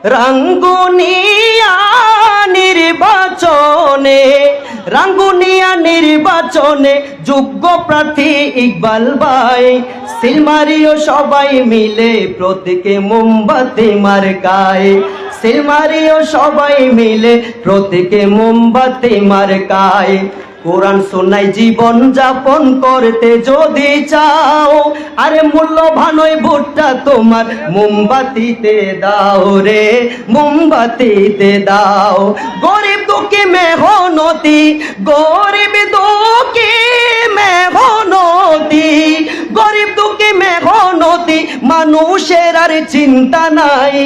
রাঙ্গুনিয়া নির্বাচনে, রাঙ্গুনিয়া নির্বাচনে যোগ্য প্রার্থী ইকবাল ভাই। সিলমারিও সবাই মিলে প্রতীকে মোমবাতি মার্কায়, সিলমারিও সবাই মিলে প্রতীকে মোমবাতি মার্কায়। কোরআন সুন্নাহয় জীবন যাপন করতে যদি চাও, আরে মূল্যবান ওই ভোটটা তোমার মোমবাতিতে দাও রে, মোমবাতিতে দাও। গরিব দুঃখী মেহনতি, গরিব দুঃখী মেহনতি, গরিব দুঃখী মেহনতি মানুষের আর চিন্তা নাই।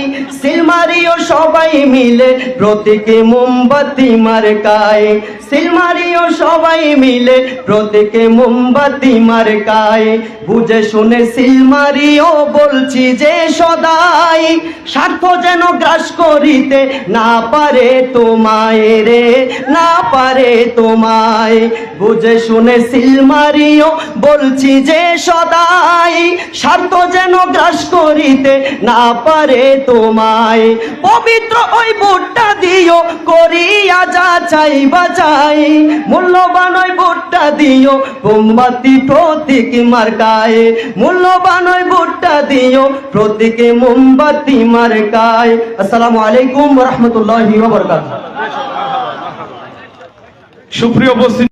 সিলমারিও সবাই মিলে প্রতীকে মোমবাতি মার্কায়, সিলমারিও সবাই মিলে প্রতীকে মোমবাতি মার্কায়। বুঝে শুনে সিলমারিও বলছি যে সদাই, স্বার্থ যেন গ্রাস করিতে না পারে তোমায় রে, না পারে তোমায়। বুঝে শুনে সিলমারিও বলছি যে সদাই, স্বার্থ যেন গ্রাস করিতে না পারে তোমায়। পবিত্র ওই ভোটটা দিও করিয়া যাচাই বাছাই, মূল্যবান ওই ভোটটা দিও মোমবাতি প্রতীক মার্কায়, মূল্যবান ওই ভোটটা দিও প্রতীকে মোমবাতি মার্কায়। আসসালামু আলাইকুম ওয়া রাহমাতুল্লাহি ওয়া বারাকাতুহু। সুপ্রিয় উপস্থিতি।